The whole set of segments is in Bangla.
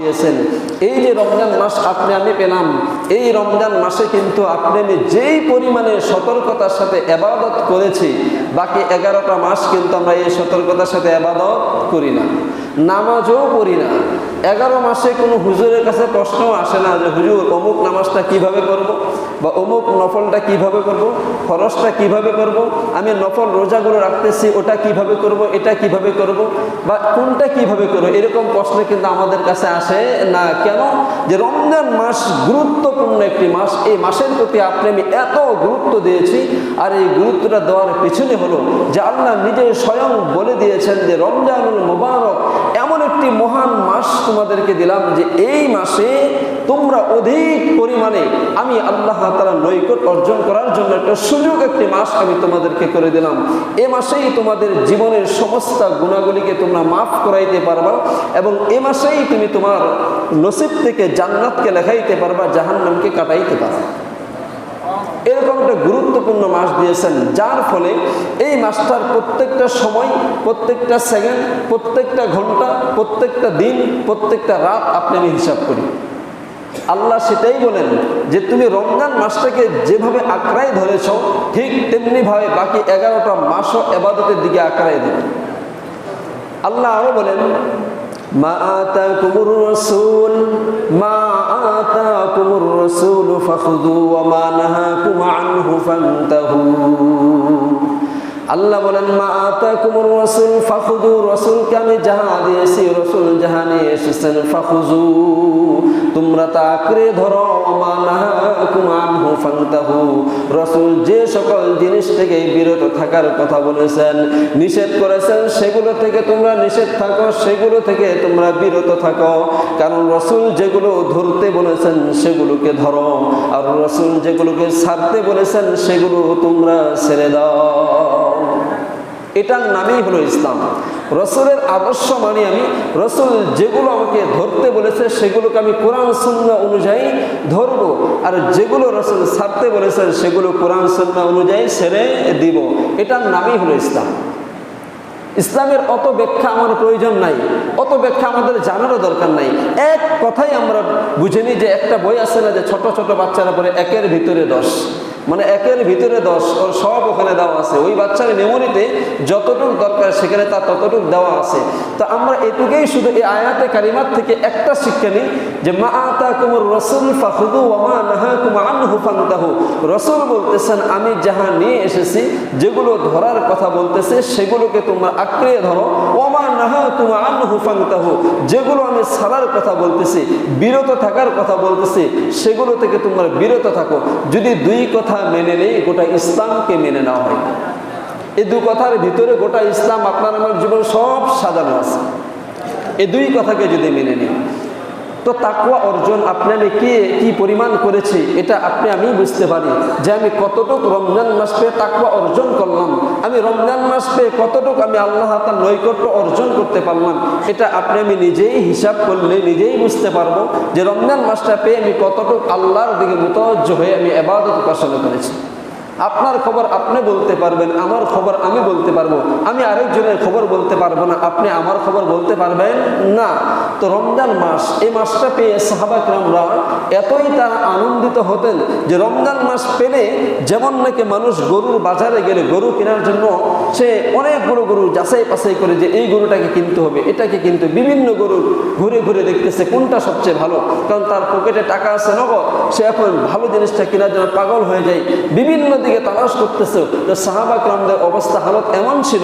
দিয়েছেন। এই যে রমজান মাস আপনি আমি পেলাম, এই রমজান মাসে কিন্তু আপনি আমি যেই পরিমাণে সতর্কতার সাথে ইবাদত করেছি, বাকি 11টা মাস কিন্তু আমরা এই সতর্কতার সাথে ইবাদত করি না, নামাজও পড়ি না। 11 মাসে কোনো হুজুরের কাছে প্রশ্ন আসে না যে হুজুর অমুক নামাজটা কিভাবে করব, বা অমুক নফলটা কিভাবে করব, ফরজটা কিভাবে করব, আমি নফল রোজাগুলো রাখতেছি ওটা কিভাবে করব, এটা কিভাবে করব, বা কোনটা কিভাবে করব, এরকম প্রশ্ন কিন্তু আমাদের কাছে আসে না। কেন? যে রমজান মাস গুরুত্বপূর্ণ একটি মাস, এই মাসের প্রতি আপনি আমি এত গুরুত্ব দিয়েছি। আর এই গুরুত্বটা দেওয়ার পিছনে হলো যে আল্লাহ নিজে স্বয়ং বলে দিয়েছেন যে রমজানুল মুবারক এমন একটি মহান মাস তোমাদেরকে দিলাম যে এই মাসে তোমরা অধিক পরিমাণে আমি আল্লাহ তাআলার নৈকট্য অর্জন করার জন্য একটা সুযোগ, একটি মাস আমি তোমাদেরকে করে দিলাম। এ মাসেই তোমাদের জীবনের সমস্ত গুণাগুলিকে তোমরা মাফ করাইতে পারবা, এবং এ মাসেই তুমি তোমার নসিব থেকে জান্নাতকে লেখাইতে পারবা, জাহান্নামকে কাটাইতে পারবা। এরকম একটা গুরুত্বপূর্ণ মাস দিয়েছেন, যার ফলে এই মাসটার প্রত্যেকটা সময়, প্রত্যেকটা সেকেন্ড, প্রত্যেকটা ঘন্টা, প্রত্যেকটা দিন, প্রত্যেকটা রাত আপনি আমি হিসাব করি। আল্লাহ সেটাই বলেন যে তুমি রমজান মাসটাকে যেভাবে আঁকড়ায় ধরেছ, ঠিক তেমনি ভাবে বাকি 11টা মাসও ইবাদতের দিকে আঁকড়ায় দেবে। আল্লাহ আরো বলেন মা আতাকুমুর রাসূল ফাখুযু ওয়া মা নাহাকুম আনহু ফান্তাহু। আল্লাহ বলেন মা আতাকুমুর রাসূল ফাখুযু, রাসূলকে আমি যাহা দিয়েছি, রাসূল যাহা নিয়ে এসেছেন, ফাখুযু তোমরা তা আঁকড়ে ধরো, ওয়া মা নাহাকুম আনহু ফান্তাহু, রাসূল যে সকল জিনিস থেকে বিরত থাকার কথা বলেছেন, নিষেধ করেছেন, সেগুলো থেকে তোমরা নিষেধ থাকো, সেগুলো থেকে তোমরা বিরত থাকো। কারণ রাসূল যেগুলো ধরতে বলেছেন সেগুলোকে ধরো, আর রাসূল যেগুলোকে ছাড়তে বলেছেন সেগুলো তোমরা ছেড়ে দাও। এটার নামই হলো ইসলাম। রাসূলের আদর্শ মানে আমি রাসূল যেগুলো আমাকে ধরতে বলেছে সেগুলোকে আমি কোরআন সুন্নাহ অনুযায়ী ধরবো, আর যেগুলো রাসূল ছাড়তে বলেছেন সেগুলো কোরআন সুন্নাহ অনুযায়ী ছেড়ে দিব। এটার নামই হলো ইসলাম। ইসলামের অত ব্যাখ্যা আমার প্রয়োজন নাই, অত ব্যাখ্যা আমাদের জানারও দরকার নাই। এক কথাই আমরা বুঝে নিই যে একটা বই আছে না যে ছোট ছোট বাচ্চারা পড়ে 1-এর ভিতরে 10, মানে 1-এর ভিতরে 10, ওর সব ওখানে দেওয়া আছে। ওই বাচ্চার মেমোরিতে যতটুকু দরকার সেখানে তার ততটুকু দেওয়া আছে। তো আমরা এটুকুই শুধু এই আয়াতে কারিমাত থেকে একটা শিক্ষা নিই যে মা আতাকুমুর রাসূল ফাখুযু ওয়া মা নাহাকুম আনহু ফান্তাহু। রাসূল বলতেছেন আমি যাহা নিয়ে এসেছি, যেগুলো ধরার কথা বলতেছে সেগুলোকে তোমরা আঁকড়ে ধরো, ওয়া মা নাহাকুম আনহু ফান্তাহু, যেগুলো আমি ছাড়ার কথা বলতেছি, বিরত থাকার কথা বলতেছি, সেগুলো থেকে তোমরা বিরত থাকো। যদি দুই কথা মেনে নেই, গোটা ইসলামকে মেনে নেওয়া হয়। এই দুই কথার ভিতরে গোটা ইসলাম, আপনার আমার জীবন সব সাজানো আছে। এই দুই কথাকে যদি মেনে নিই, তো তাকওয়া অর্জন আপনি আমি কি পরিমাণ করেছি এটা আপনি আমি বুঝতে পারি যে আমি কতটুকু রমজান মাস পেয়ে তাকওয়া অর্জন করলাম, আমি রমজান মাস পেয়ে কতটুকু আমি আল্লাহ তাআলার নৈকট্য অর্জন করতে পারলাম। এটা আপনি আমি নিজেই হিসাব করলে নিজেই বুঝতে পারবো যে রমজান মাসটা পেয়ে আমি কতটুকু আল্লাহর দিকে মুতাওয়াজ্জহ হয়ে আমি ইবাদত উপাসনা করেছি। আপনার খবর আপনি বলতে পারবেন, আমার খবর আমি বলতে পারবো, আমি আরেকজনের খবর বলতে পারবো না, আপনি আমার খবর বলতে পারবেন না। তো রমজান মাস, এই মাসটা পেয়ে সাহাবা কিরামরা এতই তারা আনন্দিত হতেন যে রমজান মাস পেলে যেমন নাকি মানুষ গরুর বাজারে গেলে গরু কেনার জন্য সে অনেকগুলো গরু যাচাই বাছাই করে যে এই গরুটাকে কিনতে হবে, এটাকে কিন্তু বিভিন্ন গরু ঘুরে ঘুরে দেখতেছে কোনটা সবচেয়ে ভালো, কারণ তার পকেটে টাকা আছে নগদ, সে এখন ভালো জিনিসটা কেনার জন্য পাগল হয়ে যায়, বিভিন্ন দিকে তালাশ করতেছে। তো সাহাবা কিরামদের অবস্থা হালত এমন ছিল,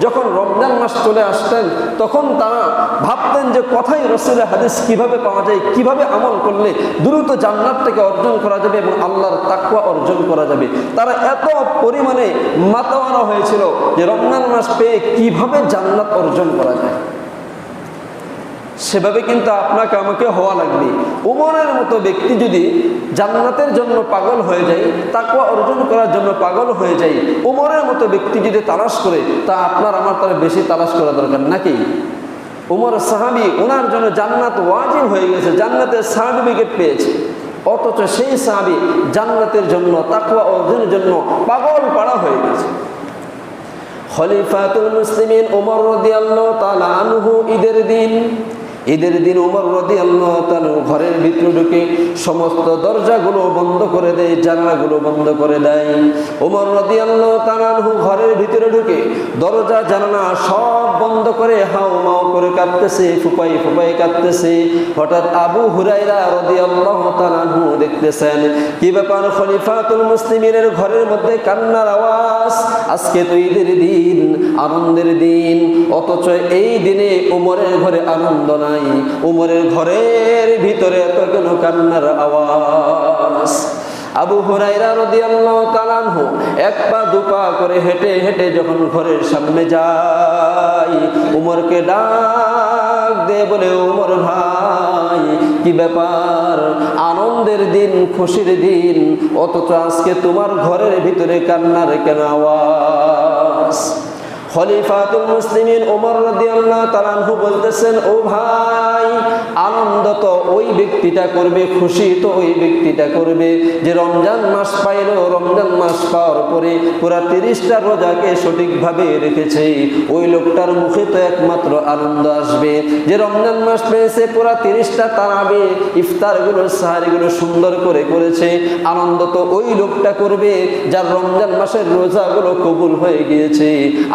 যখন রমজান মাস চলে আসতেন তখন তারা ভাবতেন যে কথাই রাসূলের হাদিস কিভাবে পাওয়া যায়, কিভাবে আমল করলে দ্রুত জান্নাতটাকে অর্জন করা যাবে এবং আল্লাহর তাকওয়া অর্জন করা যাবে। তারা এত পরিমাণে মাতাওয়ারা হয়েছিল যে রমজান মাস পেয়ে কিভাবে জান্নাত অর্জন করা যায়, সেভাবে কিন্তু আপনাকে আমাকে হওয়া লাগবে। উমরের মতো ব্যক্তি যদি জান্নাতের জন্য পাগল হয়ে যায়, তাকওয়া অর্জন করার জন্য পাগল হয়ে যায়, উমরের মতো ব্যক্তি যদি তালাশ করে, তা আপনার আমার তার বেশি তালাশ করা দরকার নাকি? উমর সাহাবী, ওনার জন্য জান্নাত ওয়াজিব হয়ে গেছে, জান্নাতের সার্টিফিকেট পেয়েছে, অথচ সেই সাহাবী জান্নাতের জন্য তাকওয়া অর্জনের জন্য পাগল পাড়া হয়ে গেছে। খলিফাতুল মুসলিমিন ওমর রাদিয়াল্লাহু তাআলা আনহু ঈদের দিন ঈদের দিন ওমর রাদিয়াল্লাহু তাআলা ঘরের ভিতরে ঢুকে সমস্ত দরজাগুলো বন্ধ করে দেয়, জানালাগুলো বন্ধ করে দেয়। ওমর রাদিয়াল্লাহু তাআলা ঘরের ভিতরে ঢুকে দরজা জানালা সব বন্ধ করে হাউমাউ করে কাঁদতেছে, ফুপাই ফুপাই কাঁদতেছে। হঠাৎ আবু হুরায়রা রাদিয়াল্লাহু তাআলা দেখতেছেন, কি ব্যাপার, খলিফাতুল মুসলিমিনের ঘরের মধ্যে কান্নার আওয়াজ। আজকে তো ঈদের দিন, আনন্দের দিন, অথচ এই দিনে উমরের ঘরে আনন্দ নাই, উমরের ঘরের ভিতরে এত কেন কান্নার আওয়াজ? আবু হুরায়রা রাদিয়াল্লাহু তাআলা আনহু এক পা দুপা করে হেঁটে হেঁটে যখন ঘরের সামনে যায়, উমরকে ডাক দে বলে, উমর ভাই, কি ব্যাপার, আনন্দের দিন, খুশির দিন, অথচ আজকে তোমার ঘরের ভিতরে কান্নার কেন আওয়াজ? খলিফাতুল মুসলিমিন ওমর রাদিয়াল্লাহু তাআলা আনহু বলতেছেন, ও ভাই, আনন্দ তো ওই ব্যক্তিটা করবে, খুশি তো ওই ব্যক্তিটা করবে যে রমজান মাস পাইল, রমজান মাস পাওয়ার পরে পুরা 30টা রোজাকে সঠিকভাবে রেখেছে, ওই লোকটার মুখে তো একমাত্র আনন্দ আসবে। যে রমজান মাস পেয়েছে, পুরা 30টা তারাবি ইফতারগুলো সাহারিগুলো সুন্দর করে করেছে, আনন্দ তো ওই লোকটা করবে যার রমজান মাসের রোজাগুলো কবুল হয়ে গিয়েছে।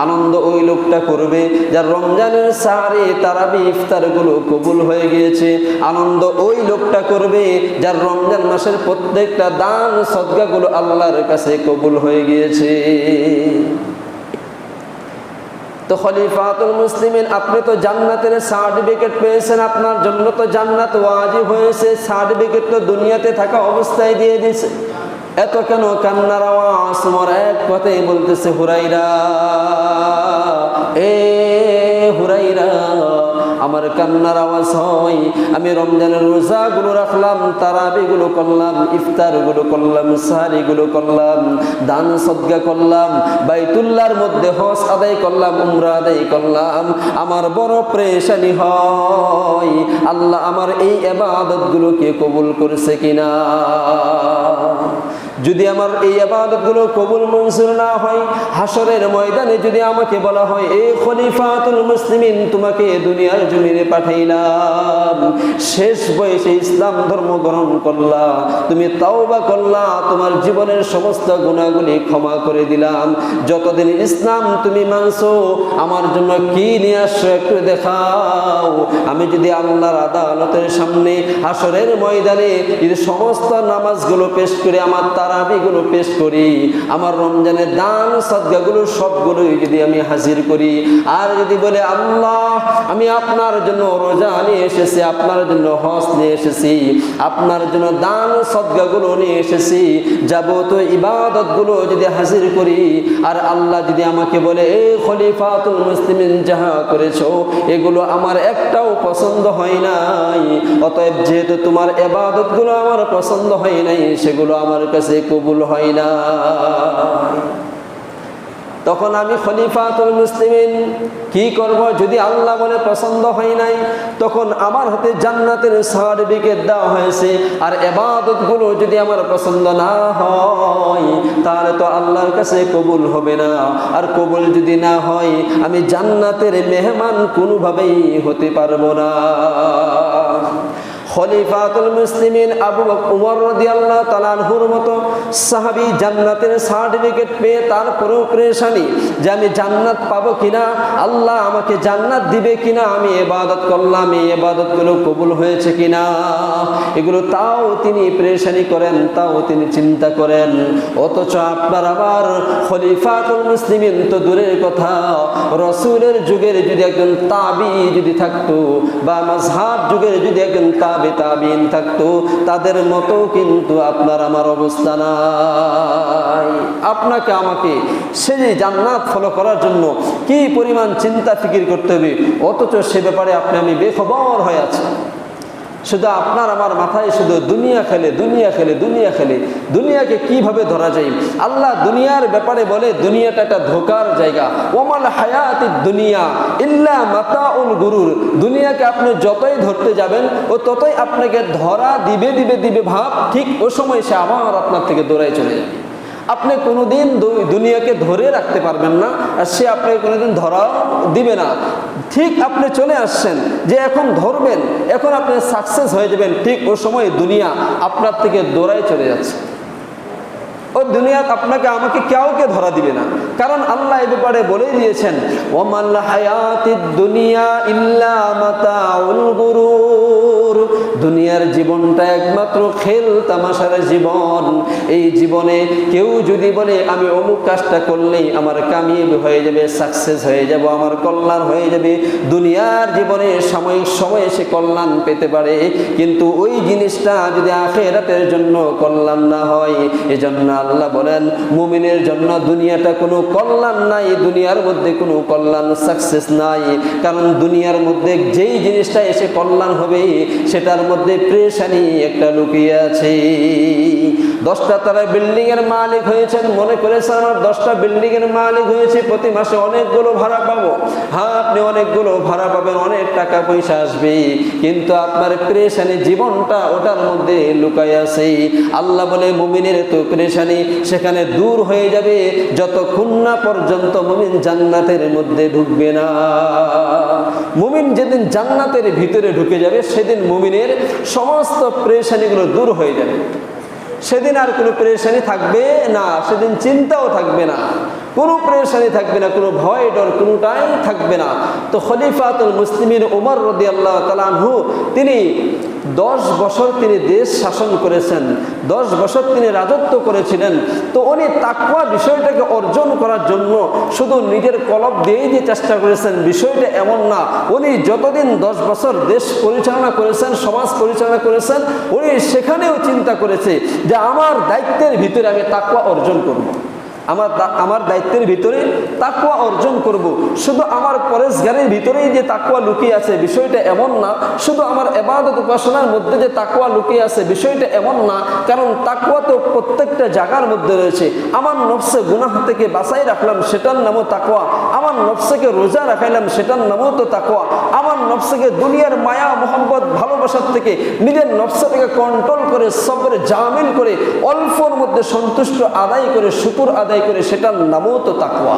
আনন্দ ওই লোকটা করবে যার রমজানের সাহারি তারাবি ইফতারগুলো কবুল হয়ে গিয়েছে। আনন্দ ওই লোকটা করবে যার রমজান মাসের প্রত্যেকটা দান সদকাগুলো আল্লাহর কাছে কবুল হয়ে গিয়েছে। তো খলিফাতুল মুসলিমিন, আপনি তো জান্নাতের সার্টিফিকেট পেয়েছেন, আপনার জন্য তো জান্নাত ওয়াজিব হয়েছে, সার্টিফিকেট তো দুনিয়াতে থাকা অবস্থায় দিয়ে দিয়েছে, এত কেন কান্নার আওয়াজ? তোমার এক কথাই বলতেছে, হুরাইরা, এ হুরাইরা, আমার কান্নার আওয়াজ হয়, আমি রমজানের রোজাগুলো রাখলাম, তারাবিগুলো করলাম, ইফতারগুলো করলাম, সাহারিগুলো করলাম, দান সদকা করলাম, বাইতুল্লাহর মধ্যে হজ আদায় করলাম, উমরা আদায় করলাম, আমার বড় পেরেশানি হয়, আল্লাহ আমার এই ইবাদতগুলোকে কবুল করেছে কিনা। যদি আমার এই ইবাদতগুলো কবুল মঞ্জুর না হয়, হাসরের ময়দানে যদি আমাকে বলা হয়, এই খলিফাতুল মুসলিমিন, তোমাকে দুনিয়ার জমিনে পাঠাইলাম, শেষ বয়সে ইসলাম ধর্ম গ্রহণ করলা, তুমি তাওবা করলা, তোমার জীবনের সমস্ত গুনাহগুলি ক্ষমা করে দিলাম, যতদিন ইসলাম তুমি মানছো, আমার জন্য কি নিয়ে আসছো একটু দেখাও। আমি যদি আল্লাহর আদালতের সামনে হাসরের ময়দানে যদি সমস্ত নামাজগুলো পেশ করে, আমার তারাবিগুলো পেশ করি, আমার রমজানের দান সদকাগুলো সবগুলোই যদি আমি হাজির করি, আর যদি বলে, আল্লাহ, আমি আপনার জন্য রোজা নিয়ে এসেছি, আপনার জন্য হজ নিয়ে এসেছি, আপনার জন্য দান সদকাগুলো নিয়ে এসেছি, যাবতীয় ইবাদতগুলো যদি হাজির করি, আর আল্লাহ যদি আমাকে বলে, এই খলিফাতুল মুসলিমিন যাহা করেছো এগুলো আমার একটাও পছন্দ হয় নাই, অতএব যেহেতু তোমার ইবাদতগুলো আমার পছন্দ হয় নাই, সেগুলো আমার কাছে কবুল হয় না, তখন আমি খলিফাতুল মুসলিমিন কি করব? যদি আল্লাহ বলে পছন্দ হয় নাই, তখন আমার হাতে জান্নাতের সার্টিফিকেট দেওয়া হয়েছে, আর ইবাদতগুলো যদি আমার পছন্দ না হয়, তাহলে তো আল্লাহর কাছে কবুল হবে না, আর কবুল যদি না হয়, আমি জান্নাতের মেহমান কোনোভাবেই হতে পারবো না। খলিফাতুল মুসলিমিন আবু বকর উমর রাদিয়াল্লাহু তাআলা আনহুর মতো সাহাবী জান্নাতের সার্টিফিকেট পেয়ে তারপরেও পেরেশানি যে আমি জান্নাত পাবো কিনা, আল্লাহ আমাকে জান্নাত দিবে কিনা, আমি ইবাদত করলাম, এই ইবাদতগুলো কবুল হয়েছে কিনা, এগুলো তাও তিনি পেরেশানি করেন, তাও তিনি চিন্তা করেন। অথচ আপনার আবার খলিফাতুল মুসলিমিন তো দূরের কথা, রাসূলের যুগের যদি একজন তাবি যদি থাকতো, বা মাযহাব যুগের যদি একজন তাবিঈন থাকতো, তাদের মতো কিন্তু আপনার আমার অবস্থা নাই। আপনাকে আমাকে সেই জান্নাত ফলো করার জন্য কি পরিমাণ চিন্তা ফিকির করতে হবে, অথচ সে ব্যাপারে আপনি আমি বেখবর হয়ে আছি। শুধু আপনার আমার মাথায় শুধু দুনিয়া খেলে, দুনিয়া খেলে, দুনিয়া খেলে। দুনিয়াকে কিভাবে ধরা যায়? আল্লাহ দুনিয়ার ব্যাপারে বলে, দুনিয়াটা একটা ধোকার জায়গা। ওয়ামাল হায়াতিদ দুনিয়া ইল্লা মাতাউল গুরুর। দুনিয়াকে আপনি যতই ধরতে যাবেন, ও ততই আপনাকে ধরা দিবে দিবে দিবে ভাব, ঠিক ও সময় সে আবার আপনার থেকে দৌড়ায় চলে যাবে। আপনি কোনোদিন দুনিয়াকে ধরে রাখতে পারবেন না, আর সে আপনাকে কোনোদিন ধরাও দিবে না। ঠিক আপনি চলে আসছেন যে এখন ধরবেন, এখন আপনি সাকসেস হয়ে যাবেন, ঠিক ওই সময় দুনিয়া আপনার থেকে দৌড়ায় চলে যাচ্ছে। ওই দুনিয়া আপনাকে আমাকে কাউকে ধরা দিবে না, কারণ আল্লাহ এই ব্যাপারে বলেই দিয়েছেন, ওয়ামাল হায়াতিদ দুনিয়া ইল্লা মাতাউল গুরুর। দুনিয়ার জীবনটা একমাত্র খেল তামাশার জীবন। এই জীবনে কেউ যদি বলে আমি অমুক কাজটা করলেই আমার কামিয়াব হয়ে যাবে, সাকসেস হয়ে যাব, আমার কল্যাণ হয়ে যাবে, দুনিয়ার জীবনে সাময়িক সময়ে সে কল্যাণ পেতে পারে, কিন্তু ওই জিনিসটা যদি আখিরাতের জন্য কল্যাণ না হয়, এজন্য আল্লাহ বলেন মুমিনের জন্য দুনিয়াটা কোনো কল্যাণ নাই, দুনিয়ার মধ্যে কোনো কল্যাণ সাকসেস নাই। কারণ দুনিয়ার মধ্যে যেই জিনিসটা এসে কল্যাণ হবে সেটার মধ্যে পেরেশানি একটা লুকিয়ে আছে। 10টা তারা বিল্ডিং এর মালিক হয়েছেন, মনে করেছেন আমার 10টা বিল্ডিং এর মালিক হয়েছে, প্রতি মাসে অনেকগুলো ভাড়া পাবো। হ্যাঁ, আপনি অনেকগুলো ভাড়া পাবেন, অনেক টাকা পয়সা আসবে, কিন্তু আপনার পেরেশানি জীবনটা ওটার মধ্যে লুকায় আছে। আল্লাহ বলে মুমিনের তো পেরেশানি সেখানে দূর হয়ে যাবে যতক্ষণ না পর্যন্ত মুমিন জান্নাতের মধ্যে ঢুকবে না। মুমিন যেদিন জান্নাতের ভিতরে ঢুকে যাবে সেদিন মুমিনের সমস্ত পেরেশানিগুলো দূর হয়ে যাবে, সেদিন আর কোনো পেরেশানি থাকবে না, সেদিন চিন্তাও থাকবে না, কোনো পেরেশানি থাকবে না, কোনো ভয় ডর কোনোটাই থাকবে না। তো খলিফাতুল মুসলিমিন ওমর রাদিয়াল্লাহু তাআলা আনহু তিনি 10 বছর তিনি দেশ শাসন করেছেন, 10 বছর তিনি রাজত্ব করেছিলেন। তো উনি তাকওয়া বিষয়টাকে অর্জন করার জন্য শুধু নিজের কলব দিয়েই যে চেষ্টা করেছেন বিষয়টা এমন না। উনি যতদিন 10 বছর দেশ পরিচালনা করেছেন, সমাজ পরিচালনা করেছেন, উনি সেখানেও চিন্তা করেছে যে আমার দায়িত্বের ভিতরে আমি তাকওয়া অর্জন করব, আমার দায়িত্বের ভিতরে তাকওয়া অর্জন করব। শুধু আমার পরেশগারের ভিতরেই যে তাকওয়া লুকিয়ে আছে বিষয়টা এমন না, শুধু আমার ইবাদত উপাসনার মধ্যে যে তাকওয়া লুকিয়ে আছে বিষয়টা এমন না, কারণ তাকওয়া তো প্রত্যেকটা জায়গার মধ্যে রয়েছে। আমার নফসে গুনাহ থেকে বাঁচাই রাখলাম সেটার নামও তাকওয়া, আমার নফসকে রোজা রাখাইলাম সেটার নামও তো তাকওয়া, আমার নফসকে দুনিয়ার মায়া মোহাম্মত ভালোবাসার থেকে নিজের নফসটাকে কন্ট্রোল করে সবরে জামিল করে অল্পর মধ্যে সন্তুষ্ট আদায় করে শুকর আদায় করে সেটার নামও তো তাকওয়া।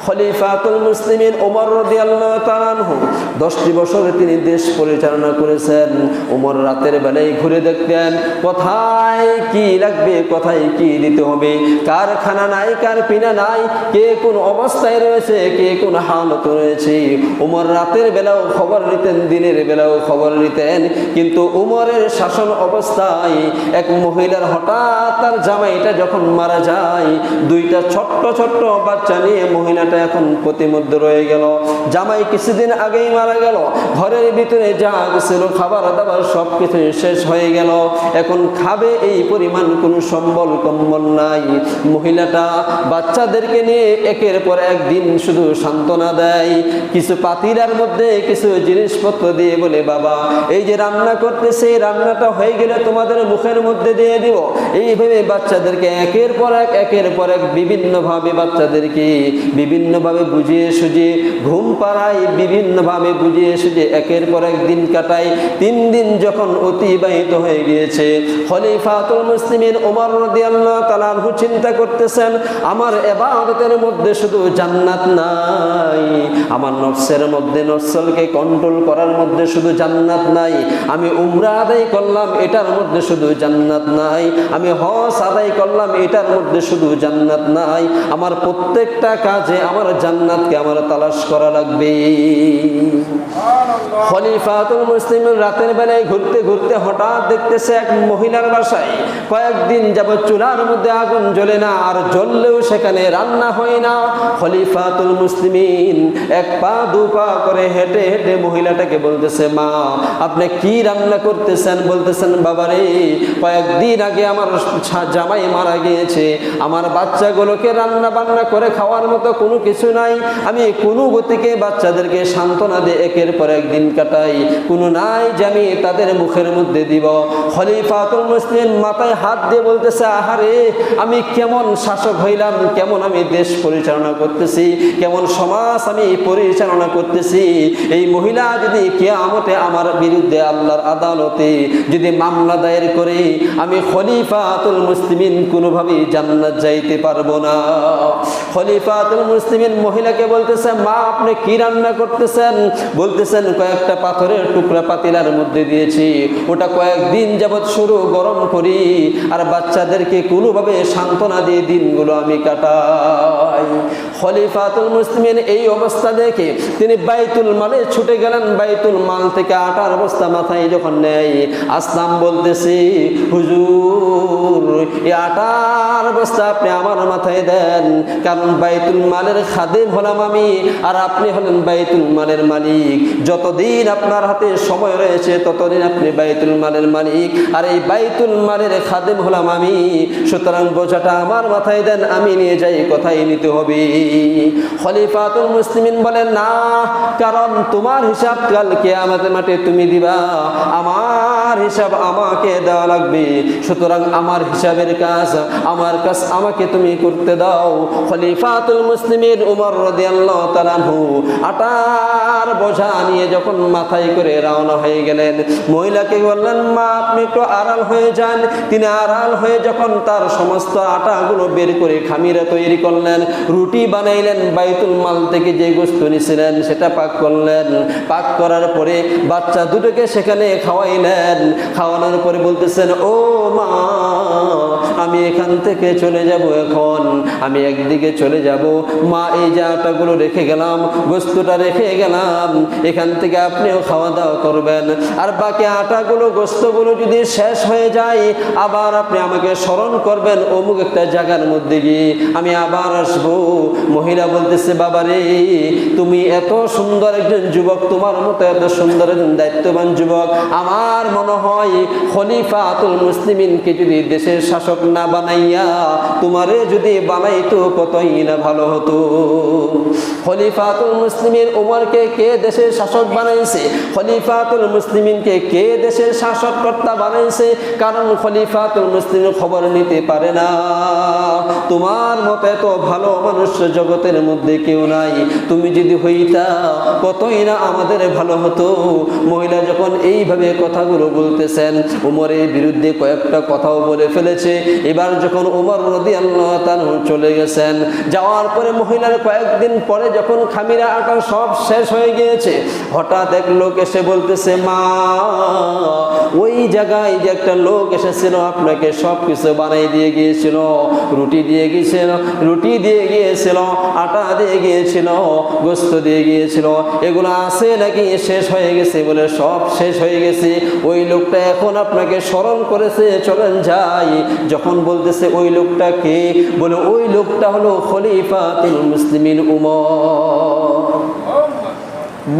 খলিফাতুল মুসলিমিন ওমর রাদিয়াল্লাহু তাআলা আনহু 10টি বছর তিনি দেশ পরিচালনা করেছেন। ওমর রাতের বেলায় ঘুরে দেখতেন কোথায় কি লাগবে, কোথায় কি দিতে হবে, কার খানা নাই, কার পিনা নাই, কে কোন অবস্থায় রয়েছে, কে কোন হালত রয়েছে। ওমর রাতের বেলাও খবর নিতেন, দিনের বেলাও খবর নিতেন। কিন্তু ওমরের শাসন অবস্থায় এক মহিলার হঠাৎ তার জামাইটা যখন মারা যায়, 2টা ছোট্ট ছোট্ট বাচ্চা নিয়ে মহিলাটা এখন প্রতিমধ্যে রয়ে গেল। জামাই কিছুদিন আগেই মারা গেল, ঘরের ভিতরে যা ছিল খাবার দাবার সবকিছু শেষ হয়ে গেল, এখন খাবে এই পরিমাণ কোনো সম্বল কম্বল নাই। মহিলাটা বাচ্চাদেরকে নিয়ে একের পর একদিন শুধু সান্ত্বনা দেয়, কিছু পাতিলার মধ্যে কিছু জিনিসপত্র দিয়ে বলে বাবা এই যে রান্না করতেছে রান্নাটা হয়ে গেলে তোমাদের মুখের মধ্যে দিয়ে দিব। এইভাবে বাচ্চাদেরকে একের পর এক বিভিন্নভাবে বাচ্চাদেরকে বিভিন্নভাবে বুঝিয়ে সুঝিয়ে ঘুম পাড়ায়, বিভিন্নভাবে বুঝিয়ে সুঝিয়ে একের পর এক দিন কাটায়। 3 দিন যখন অতিবাহিত হয়ে গিয়েছে, খলিফাতুল মুসলিমিন ওমর রাদিয়াল্লাহু তাআলা আনহু চিন্তা করতেছেন আমার ইবাদতের মধ্যে শুধু জান্নাত নাই, আমার নফসের মধ্যে নফসকে কন্ট্রোল করার মধ্যে শুধু জান্নাত নাই, আমি উমরা আদায় করলাম এটার মধ্যে শুধু জান্নাত নাই, আমি হজ আদায় করলাম এটার মধ্যে শুধু জান্নাত নাই, আমার প্রত্যেকটা কাজে আমার জান্নাতকে আমার তালাশ করা লাগবে। খলিফাতুল মুসলিমিন রাতের বেলায় ঘুরতে ঘুরতে হঠাৎ দেখতেছে এক মহিলার বাসায় কয়েকদিন যাবত চুলার মধ্যে আগুন জ্বলে না, আর জ্বললেও সেখানে রান্না হয় না। খলিফাতুল মুসলিমিন 1 পা 2 পা করে হেঁটে হেঁটে মহিলাটাকে বলতেছে মা আপনি কি রান্না করতেছেন? বলতেছেন বাবারে কয়েকদিন আগে আমার জামাই মারা গিয়েছে, আমার বাচ্চাগুলোকে রান্না বান্না করে খাওয়ার মতো কোনো কিছু নাই, আমি কোনো গতিকে বাচ্চাদেরকে সান্ত্বনা দিয়ে একের পর এক দিন কাটাই, কোনো নাই যে আমি তাদের মুখের মধ্যে দিব। খলিফাতুল মুসলিমিন মাথায় হাত দিয়ে বলতেছে আহারে আমি কেমন শাসক হইলাম, কেমন আমি দেশ পরিচালনা করতেছি, কেমন সমাজ আমি পরিচালনা করতেছি। এই মহিলা যদি কিয়ামতে আমার বিরুদ্ধে আল্লাহর আদালতে যদি মামলা দায়ের করে, আমি খলিফাতুল মুসলিমিন কোনোভাবেই জান্নাত যাইতে পারবো না। খলিফাতুল মুসলিমিন মুসলিমিন মহিলাকে বলতেছে, মা আপনি কি রান্না করতেছেন? বলতেছেন, কয়েকটা পাথরের টুকরা পাতিলার মধ্যে দিয়েছি, ওটা কয়েকদিন যাবৎ শুরু গরম করি আর বাচ্চাদেরকে কোনোভাবে সান্ত্বনা দিয়ে দিনগুলো আমি কাটাই। খলিফাতুল মুসলিমিন এই অবস্থা দেখে তিনি বাইতুল মালে ছুটে গেলেন। বাইতুল মাল থেকে আটার বস্তা মাথায় যখন নেয়, আসলাম বলতেছি, হুজুর এই আটার বস্তা আপনি আমার মাথায় দেন, কারণ বাইতুল মালের খাদেম হলাম আমি আর আপনি হলেন বাইতুল মালের মালিক। যতদিন আপনার হাতে সময় রয়েছে ততদিন আপনি বাইতুল মালের মালিক, আর এই বাইতুল মালের খাদেম হলাম আমি, সুতরাং বোঝাটা আমার মাথায় দেন, আমি নিয়ে যাই, কোথায় নিতে হবে? খলিফাতুল মুসলিমিন বলেন, না, কারণ তোমার হিসাব কাল কিয়ামতের মাঠে তুমি দিবা, আমার হিসাব আমাকে দেওয়া লাগবে, সুতরাং আমার হিসাবের কাজ আমাকে তুমি করতে দাও। খলিফাতুল মুসলিমিন উমর রাদিয়াল্লাহু তাআলা আনহু আটার বোঝা নিয়ে যখন মাথায় করে রওনা হয়ে গেলেন, মহিলাকে বললেন, মা আপনি একটু আড়াল হয়ে যান। তিনি আড়াল হয়ে যখন তার সমস্ত আটাগুলো বের করে খামিরা তৈরি করলেন, রুটি বানাইলেন, বাইতুল মাল থেকে যে গোশত নিয়েছিলেন সেটা পাক করলেন। পাক করার পরে বাচ্চা দুটোকে সেখানে খাওয়াইলেন। খাওয়ানোর পরে বলতেছেন, ও মা আমি এখান থেকে চলে যাব, এখন আমি একদিকে চলে যাব, মা এই যে আটাগুলো রেখে গেলাম, গোস্তটা রেখে গেলাম, এখান থেকে আপনিও খাওয়া দাওয়া করবেন, আর বাকি আটাগুলো গোস্তগুলো যদি শেষ হয়ে যায় আবার আপনি আমাকে স্মরণ করবেন, অমুক একটা জায়গার মধ্যে গিয়ে আমি আবার আসবো। মহিলা বলতেছে, বাবা রে, তুমি এত সুন্দর একজন যুবক, তোমার মতো এত সুন্দর একজন দায়িত্ববান যুবক, আমার মনে হয় খলিফাতুল মুসলিমিনকে যদি দেশের শাসক না বানাইয়া তোমারে যদি বানাইতো কতই না ভালো হতো। খলিফাতুল মুসলিমিন উমরকে কে দেশের শাসক বানাইছে? খলিফাতুল মুসলিমিনকে কে দেশের শাসককর্তা বানাইছে? কারণ খলিফাতুল মুসলিমিন খবর নিতে পারে না। তোমার মতো এত ভালো মানুষ জগতের মধ্যে কেউ নাই, তুমি যদি হইতা কতই না আমাদের ভালো হতো। মহিলা যখন এইভাবে কথাগুলো বলতেছেন, উমরের বিরুদ্ধে কয়েকটা কথাও বলে ফেলেছে। এবার যখন উমর রাদিয়াল্লাহু তাআলা চলে গেছেন, যাওয়ার পরে মহিলার কয়েকদিন পরে যখন খামিরা আটা সব শেষ হয়ে গিয়েছে, হঠাৎ এক লোক এসে বলতেছে, মা ওই জায়গায় যে একটা লোক এসেছিল আপনাকে সব কিছু বানাই দিয়ে গিয়েছিল, রুটি দিয়ে গিয়েছিল, আটা দিয়ে গিয়েছিল, গোস্ত দিয়ে গিয়েছিল, এগুলো আছে নাকি শেষ হয়ে গেছে? বলে সব শেষ হয়ে গেছে। ওই লোকটা এখন আপনাকে স্মরণ করেছে, চলেন যাই। যখন বলতেছে ওই লোকটা কে? বলে ওই লোকটা হলো খলিফাতুল মুসলিমিন উমর।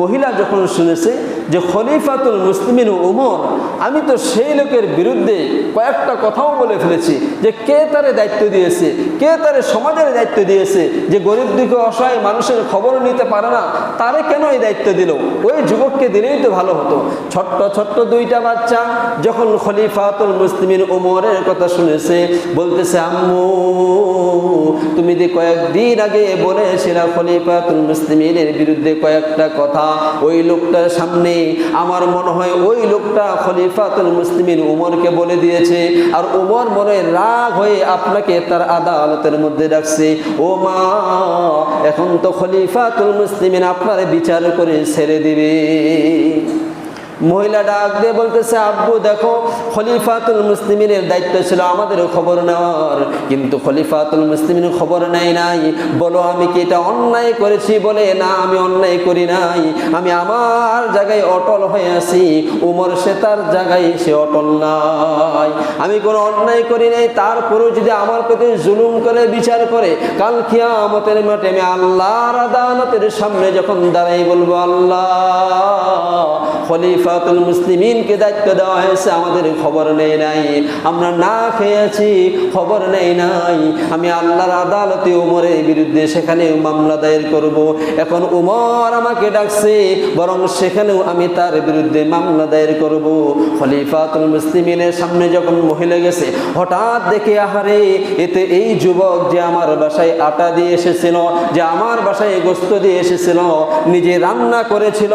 মহিলা যখন শুনেছে যে খলিফাতুল মুসলিমিন উমর, আমি তো সেই লোকের বিরুদ্ধে কয়েকটা কথাও বলে ফেলেছি, যে কে তারে দায়িত্ব দিয়েছে, কে তারে সমাজের দায়িত্ব দিয়েছে, যে গরিব দুঃখী অসহায় মানুষের খবর নিতে পারে না, তারে কেন এই দায়িত্ব দিল? ওই যুবককে দিলেই তো ভালো হতো। ছোট্ট ছোট্ট দুইটা বাচ্চা যখন খলিফাতুল মুসলিমিন উমরের কথা শুনেছে, বলতেছে, আম্মু তুমি যে কয়েকদিন আগে বলেছিলা খলিফাতুল মুসলিমিনের বিরুদ্ধে কয়েকটা কথা, ওই লোকটার সামনে আমার মনে হয় ওই লোকটা খলিফাতুল মুসলিমিন উমরকে বলে দিয়েছে, আর উমর মনে রাগ হয়ে আপনাকে তার আদালতের মধ্যে রাখছে। ও মা, এখন তো খলিফাতুল মুসলিমিন আপনার বিচার করে ছেড়ে দিবে। মহিলা ডাক দিয়ে বলতেছে, আব্বু দেখো, খলিফাতুল মুসলিমিনের দায়িত্ব ছিল আমাদের খবর নেওয়ার, কিন্তু খলিফাতুল মুসলিমিন খবর নেয় নাই। বলো আমি কি এটা অন্যায় করেছি? বলে না, আমি অন্যায় করি নাই, আমি আমার জায়গায় অটল হয়ে আছি, উমর সে তার জায়গায় সে অটল নাই, আমি কোনো অন্যায় করি নাই। তারপরেও যদি আমার প্রতি জুলুম করে বিচার করে, কাল কিয়ামতের মাঠে আমি আল্লাহর আদালতের সামনে যখন দাঁড়াই বলবো, আল্লাহ খলিফাতুল মুসলিমিনকে দায়িত্ব দেওয়া হয়েছে, আমাদের খবর নেই নাই, আমরা না খেয়েছি, খবর নেই নাই, আমি আল্লাহর আদালতে উমরের বিরুদ্ধে সেখানে মামলা দায়ের করব। এখন উমর আমাকে ডাকছে, বরং সেখানেও আমি তার বিরুদ্ধে মামলা দায়ের করব। খলিফাতুল মুসলিমিনের সামনে যখন মহিলা গেছে, হঠাৎ দেখে, আহারে, এতে এই যুবক যে আমার বাসায় আটা দিয়ে এসেছিল, যে আমার বাসায় গোস্ত দিয়ে এসেছিল, নিজে রান্না করেছিল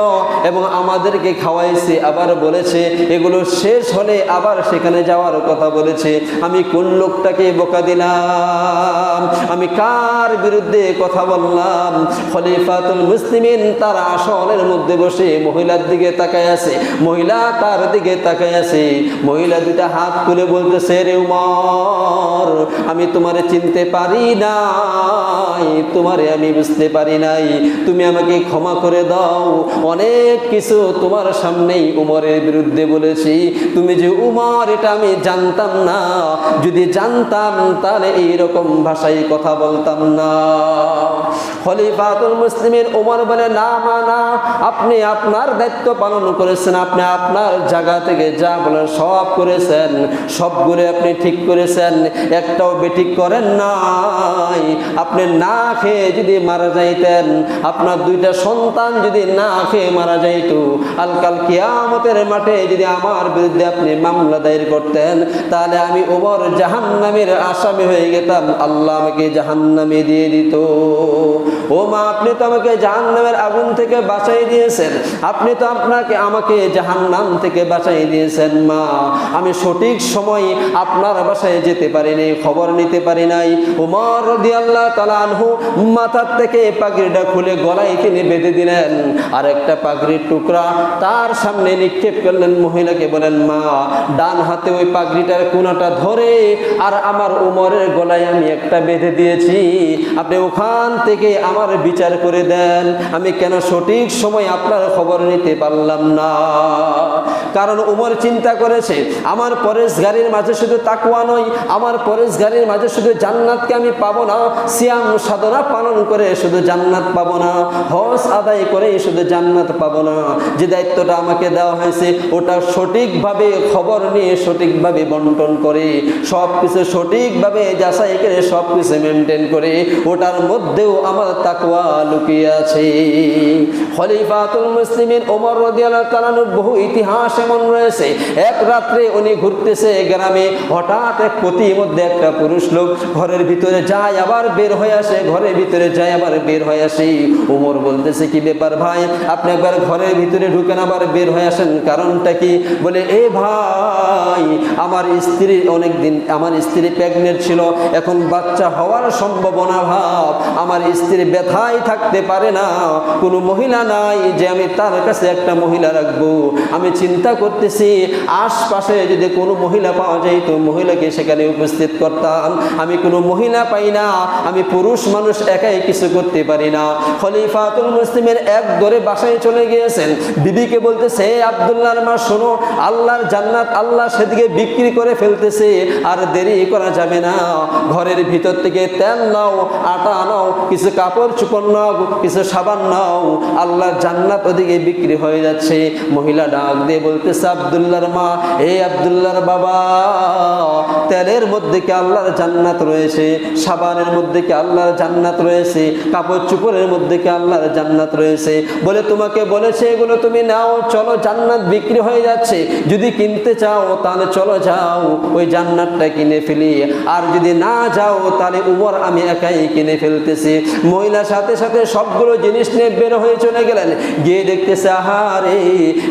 এবং আমাদেরকে খাওয়াইছিল, দেখছি আবার বলেছে, এগুলো শেষ হলে আবার সেখানে যাওয়ার কথা বলেছে। আমি কোন লোকটাকে বোকা দিলাম? আমি কার বিরুদ্ধে কথা বললাম? খলিফাতুল মুসলিমিন তার আসনের মধ্যে বসে মহিলার দিকে তাকায় আছে, মহিলা তার দিকে তাকায় আছে। মহিলা দুটা হাত তুলে বলতেছে, রে উমর, আমি তোমারে চিনতে পারি নাই, তোমারে আমি বুঝতে পারি নাই, তুমি আমাকে ক্ষমা করে দাও। অনেক কিছু তোমার সামনেই উমরের বিরুদ্ধে বলেছি, তুমি যে উমর এটা আমি জানতাম না, যদি জানতাম তাহলে এইরকম ভাষায় কথা বলতাম না। খলিফাতুল মুসলিমিন উমর বলে, না মানা, আপনি আপনার দায়িত্ব পালন করেছেন, আপনি আপনার জায়গা থেকে যা বলেন সব করেছেন, সবগুলো আপনি ঠিক করেছেন, একটাও বেঠিক করেন নাই। আপনি না খেয়ে যদি মারা যাইতেন, আপনার দুইটা সন্তান যদি না খেয়ে মারা যাইত, আলকাল কিয়ামতের মাঠে যদি আমার বিরুদ্ধে আপনি মামলা দায়ের করতেন, তাহলে আমি উমর জাহান্নামের আসামি হয়ে যেতাম, আল্লাহ আমাকে জাহান্নামে দিয়ে দিত। ও মা, আপনি তো আমাকে জাহান্নামের আগুন থেকে বাঁচাই দিয়েছেন, আপনি তো আমাকে জাহান্নাম থেকে বাঁচাই দিয়েছেন। মা, আমি সঠিক সময় আপনার বাসায় যেতে পারি নাই, খবর নিতে পারি নাই। উমর রাদিয়াল্লাহু তাআলা আনহু মাথার থেকে পাগড়িটা খুলে গলায় তিনি বেঁধে দিলেন, আর একটা পাগড়ির টুকরা তার সামনে নিক্ষেপ করলেন। মহিলাকে বলেন, মা, ডান হাতে ওই পাগড়িটার কোনাটা ধরে আর আমার উমরের গলায় আমি একটা বেঁধে দিয়েছি, আপনি ওখান থেকে আমার বিচার করে দেন, আমি কেন সঠিক সময় আপনার খবর নিতে পারলাম না। কারণ উমর চিন্তা করেছে, আমার পরেশগারির মাঝে শুধু তাকওয়া নয়, আমার পরেশগারির মাঝে শুধু জান্নাতকে আমি পাবো না, সিয়াম সাধনা পালন করে শুধু জান্নাত পাবো না, হজ আদায় করে শুধু জান্নাত পাবো না, যে দায়িত্বটা আমাকে দেওয়া হয়েছে ওটা সঠিকভাবে খবর নিয়ে সঠিকভাবে বন্টন করে সব কিছু সঠিকভাবে যাচাই করে সব কিছু মেনটেন করে, ওটার মধ্যেও আমার তাকওয়া লুকিয়ে আছে। খলিফাতুল মুসলিমিন ওমর রাদিয়াল্লাহু তাআলা বহু ইতিহাস এমন রয়েছে। এক রাত্রে উনি ঘুরতেছে গ্রামে, হঠাৎ এক পথির মধ্যে একটা পুরুষ লোক ঘরের ভিতরে যায় আবার বের হয়ে আসে, ঘরের ভিতরে যায় আবার বের হয়ে আসে। ওমর বলতেছে, কি ব্যাপার ভাই, আপনি একবার ঘরের ভিতরে ঢুকেন আবার বের হয়ে আসেন, কারণটা কি? বলে, এ ভাই, আমার স্ত্রী অনেকদিন, আমার স্ত্রী প্রেগনেন্ট ছিল, এখন বাচ্চা হওয়ার সম্ভাবনা ভাব, আমার স্ত্রী ব্যথায় থাকতে পারে না, কোনো মহিলা নাই যে আমি তার কাছে একটা মহিলা রাখবো। আমি চিন্তা করতেছি আশপাশে যদি কোনো মহিলা পাওয়া যায় তো মহিলাকে সেখানে উপস্থিত করতাম, আমি কোনো মহিলা পাই না, আমি পুরুষ মানুষ একাই কিছু করতে পারি না। খলিফাতুল মুসলিমের এক দরে বাসায় চলে গিয়েছেন, বিবিকে বলতেছে, আব্দুল্লাহর মা শোনো, আল্লাহর জান্নাত আল্লাহ সেদিকে বিক্রি করে ফেলতেছে, আর দেরি করা যাবে না, ঘরের ভিতর থেকে তেল নাও, আটা নাও, কিছু কাপড় চোপড় নাও, কিছু সাবান নাও, আল্লাহর জান্নাত ওদিকে বিক্রি হয়ে যাচ্ছে। মহিলা ডাক দিয়ে বলতেছে, আব্দুল্লাহর মা, এই আব্দুল্লাহর বাবা, তেলের মধ্যে কি আল্লাহর জান্নাত রয়েছে? সাবানের মধ্যে কি আল্লাহর জান্নাত রয়েছে? কাপড় চোপড়ের মধ্যে কি আল্লাহর জান্নাত রয়েছে? বলে, তোমাকে বলেছে এগুলো তুমি নাও, চলো, জান্নাত বিক্রি হয়ে যাচ্ছে, যদি কিনতে চাও তাহলে চলো যাও, ওই জান্নাতটা কিনে ফেলি, আর যদি না যাও তাহলে উমর আমি একাই কিনে ফেলতেছি। মহিলার সাথে সাথে সবগুলো জিনিস নিয়ে বের হয়ে চলে গেলেন, গিয়ে দেখতেছে, আহারে,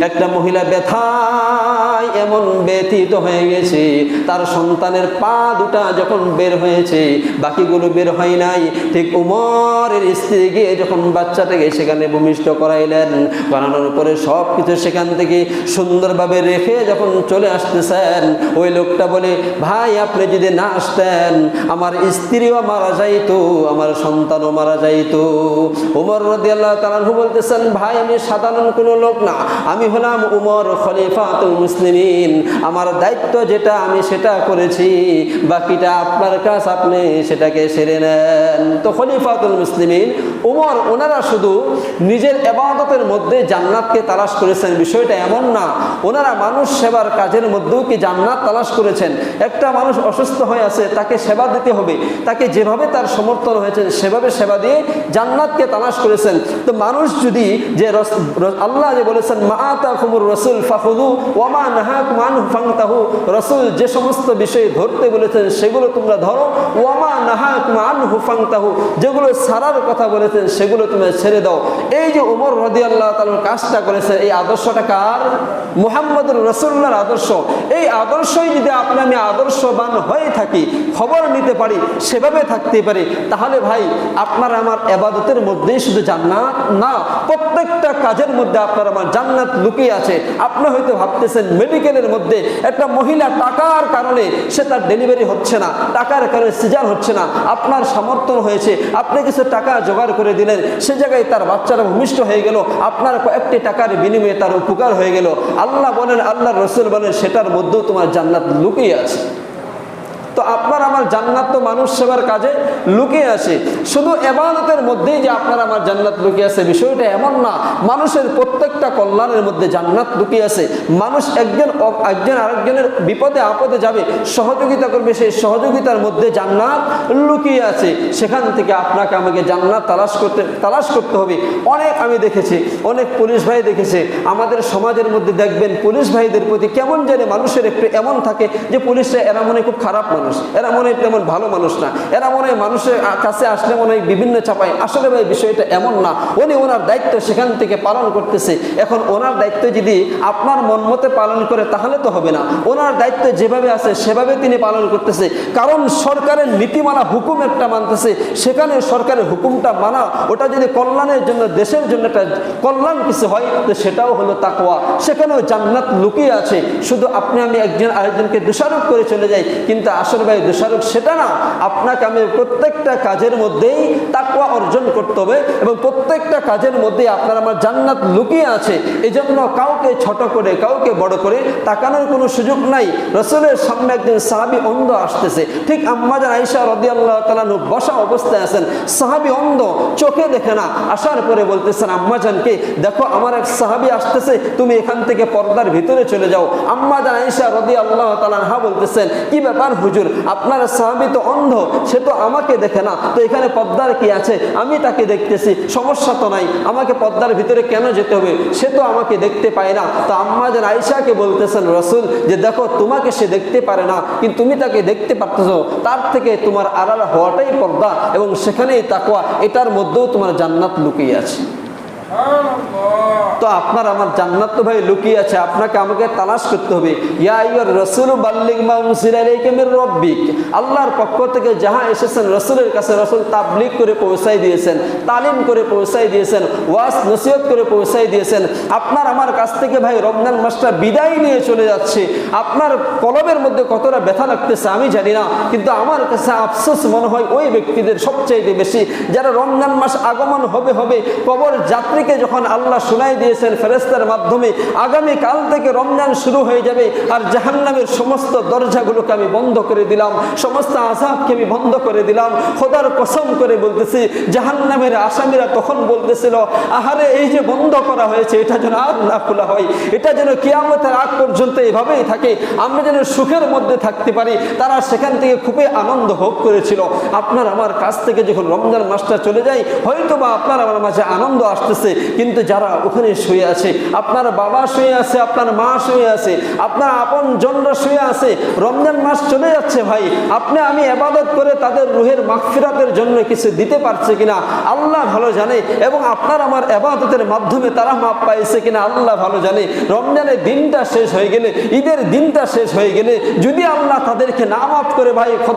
একটা মহিলা ব্যথায় এমন ব্যথিত হয়ে গেছে, তার সন্তানের পা দুটা যখন বের হয়েছে বাকিগুলো বের হয় নাই। ঠিক উমরের স্ত্রী গিয়ে যখন বাচ্চাটাকে সেখানে ভূমিষ্ঠ করাইলেন, করানোর পরে সব কিছু সেখান থেকে সুন্দরভাবে রেখে যখন চলে আসতেছেন, ওই লোকটা বলে, ভাই, আপনি যদি না আসতেন আমার স্ত্রীও মারা যাইতো, আমার সন্তানও মারা যাইতো। উমর রাদিয়াল্লাহু তাআলা বলতেছেন, ভাই, আমি সাধারণ কোনো লোক না, আমি হলাম উমর, খলিফাতুল মুসলিমিন, আমার দায়িত্ব যেটা আমি সেটা করেছি, বাকিটা আপনার কাছে, আপনি সেটাকে সেরে নেন। তো খলিফাতুল মুসলিমিন উমর, ওনারা শুধু নিজের ইবাদতের মধ্যে জান্নাতকে তালাশ করেছেন বিষয়টা এমন না, ওনারা মানুষ সেবার কাজের মধ্যেও কি জান্নাত তালাশ করেছেন। একটা মানুষ অসুস্থ হয়ে আছে, তাকে সেবা দিতে হবে, তাকে যেভাবে তার সমর্থন হয়েছে সেভাবে সেবা দিয়ে জান্নাতকে তালাশ করেছেন। তো মানুষ যদি যে আল্লাহ যে বলেছেন, মা আতাকুমুর রাসূল ফাখুযু ওয়া মা নাহাকুম আনহু ফান্তাহু, রাসূল যে সমস্ত বিষয়ে ধরতে বলেছেন সেগুলো তোমরা ধরো, ওয়ামা নাহাকুম আনহু ফান্তাহু, যেগুলো ছাড়ার কথা বলেছেন সেগুলো তোমরা ছেড়ে দাও। এই যে ওমর রাদিয়াল্লাহু তাআলা কাজটা করেছে, এই আদর্শটা কার? মুহাম্মদুর রাসূলুল্লাহর আদর্শ। এই আদর্শই যদি আমি আদর্শবান হয়ে থাকি, খবর নিতে পারি, সেভাবে থাকতে পারি, তাহলে ভাই আপনার আমার ইবাদতের মধ্যেই শুধু জান্নাত না, প্রত্যেকটা কাজের মধ্যে আপনার আমার জান্নাত লুকিয়ে আছে। আপনি হয়তো ভাবতেছেন মেডিকেলের মধ্যে একটা মহিলা টাকার কারণে সে তার ডেলিভারি হচ্ছে না, টাকার কারণে সিজার হচ্ছে না, আপনার সমর্থন হয়েছে, আপনি কিছু টাকা জোগাড় করে দিলেন, সে জায়গায় তার বাচ্চারা ভূমিষ্ঠ হয়ে গেল, আপনার কয়েকটি টাকার বিনিময়ে তার উপকার হয়ে গেল। আল্লাহ বলেন, আল্লাহর রাসূল বলেন, সেটার মধ্যেও তোমার জান্নাত লুকিয়ে আছে। তো আপনার আমার জান্নাত তো মানুষ সেবার কাজে লুকিয়ে আছে। শুধু ইবাদতের মধ্যেই যে আপনার আমার জান্নাত লুকিয়ে আছে বিষয়টা এমন না, মানুষের প্রত্যেকটা কল্যাণের মধ্যে জান্নাত লুকিয়ে আছে। মানুষ একজন আরেকজনের বিপদে আপদে যাবে, সহযোগিতা করবে, সেই সহযোগিতার মধ্যে জান্নাত লুকিয়ে আছে। সেখান থেকে আপনাকে আমাকে জান্নাত তালাশ করতে হবে। অনেক আমি দেখেছি, অনেক পুলিশ ভাই দেখেছে, আমাদের সমাজের মধ্যে দেখবেন পুলিশ ভাইদের প্রতি কেমন জানে মানুষের একটু এমন থাকে যে পুলিশরা এরা মনে খুব খারাপ মানুষ, এরা মনে হয় তেমন ভালো মানুষ না, এরা মনে হয় মানুষের কাছে আসলে মনে হয় বিভিন্ন চাপায়। আসলে ভাই বিষয়টা এমন না, উনি ওনার দায়িত্ব সেখান থেকে পালন করতেছে। এখন ওনার দায়িত্ব যদি আপনার মন মতে পালন করে তাহলে তো হবে না, ওনার দায়িত্ব যেভাবে আছে সেভাবে তিনি পালন করতেছে। কারণ সরকারের নীতিমালা হুকুম একটা মানতেছে, সেখানে সরকারের হুকুমটা মানা, ওটা যদি কল্যাণের জন্য, দেশের জন্য একটা কল্যাণ কিছু হয়, তো সেটাও হলো তাকওয়া, সেখানেও জান্নাত লুকিয়ে আছে। শুধু আপনি আমি একজন আরেকজনকে দোষারোপ করে চলে যাই, কিন্তু আসলে ভাই দোষারোপ সেটা না। আপনাকে আমি প্রত্যেকটা কাজের মধ্যেই তাকওয়া অর্জন করতে হবে এবং প্রত্যেকটা কাজের মধ্যেই আপনার আমার জান্নাত লুকিয়ে আছে। এই জন্য কাউকে ছোট করে, কাউকে বড় করে তাকানোর কোনো সুযোগ নাই। রাসূলের সামনে একজন সাহাবী অন্ধ আসতেছে, ঠিক আম্মা জান আয়েশা রাদিয়াল্লাহু তাআলা বসা অবস্থায় আছেন, সাহাবী অন্ধ, চোখে দেখে না। আসার পরে বলতেছেন আম্মা জানকে, দেখো আমার এক সাহাবী আসতেছে, তুমি এখান থেকে পর্দার ভিতরে চলে যাও। আম্মা জান আয়েশা রাদিয়াল্লাহু তাআলা বলতেছেন, কি ব্যাপার হুজুর, আপনার সাহাবী তো অন্ধ, সে তো আমাকে দেখে না, তো এখানে পর্দার কি আছে? আমি তাকে দেখতেছি, সমস্যা তো নাই, আমাকে পর্দার ভিতরে কেন যেতে হবে? সে তো আমাকে দেখতে পায় না। তো আম্মা জান আয়েশাকে বলতেছেন রাসূল যে দেখো তোমাকে সে দেখতে পারে না, কিন্তু তুমি তাকে দেখতে পারতেছো, তার থেকে তোমার আড়াল হওয়াটাই পর্দা এবং সেখানেই তাকওয়া, এটার মধ্যেও তোমার জান্নাত লুকিয়ে আছে। তো আপনার আমার জান্নাত তো ভাই লুকিয়ে আছে, আপনাকে আমাকে তালাশ করতে হবে। ইয়া আইয়ুর রাসূলু বাল্লিগ মা উনজিলা ইলাইকা মির রাব্বিক, আল্লাহর পক্ষ থেকে যাহা এসেছেন রাসূলের কাছে রাসূল তাবলীগ করে পৌঁছাই দিয়েছেন, তালিম করে পৌঁছাই দিয়েছেন, ওয়াজ নসিহত করে পৌঁছাই দিয়েছেন। আপনার আমার কাছ থেকে ভাই রমজান মাসটা বিদায় নিয়ে চলে যাচ্ছে, আপনার কলবের মধ্যে কতটা ব্যথা লাগতেছে আমি জানি না, কিন্তু আমার কাছে আফসোস মনে হয় ওই ব্যক্তিদের সবচাইতে বেশি যারা রমজান মাস আগমন হবে কবর যাত্রীকে যখন আল্লাহ শুনাই দিয়েছেন ফেরেশতার মাধ্যমে আগামী কাল থেকে রমজান শুরু হয়ে যাবে, আর জাহান্নামের সমস্ত দরজাগুলোকে আমি বন্ধ করে দিলাম, সমস্ত আযাবকে আমি বন্ধ করে দিলাম। খোদার কসম করে বলতেছি, জাহান্নামের আসামিরা তখন বলতেছিল, আহারে এই যে বন্ধ করা হয়েছে এটা যেন আর না খোলা হয়, এটা যেন কিয়ামতের আগ পর্যন্ত এভাবেই থাকে, আমরা যেন সুখের মধ্যে থাকতে পারি। তারা সেখান থেকে খুবই আনন্দ ভোগ করেছিল। আপনার আমার কাছ থেকে যখন রমজান মাসটা চলে যায়, হয়তো বা আপনার আমার মাঝে আনন্দ আসতেছে, কিন্তু যারা ওখানে শুয়ে আছে, আপনার বাবা শুয়ে আছে, আপনার মা শুয়ে আছে, আপনার আপন জনরা শুয়ে আছে, রমজান মাস চলে যাচ্ছে ভাই, আপনি আমি ইবাদত করে তাদের রুহের মাগফিরাতের জন্য কিছু দিতে পারছে কিনা আল্লাহ ভালো জানে, এবং আপনার আমার ইবাদতের মাধ্যমে তারা মাপ পাইছে কিনা আল্লাহ ভালো জানে। রমজানের দিনটা শেষ হয়ে গেলে, ঈদের দিনটা শেষ হয়ে গেলে যদি আল্লাহ তাদেরকে না মাফ করে ভাই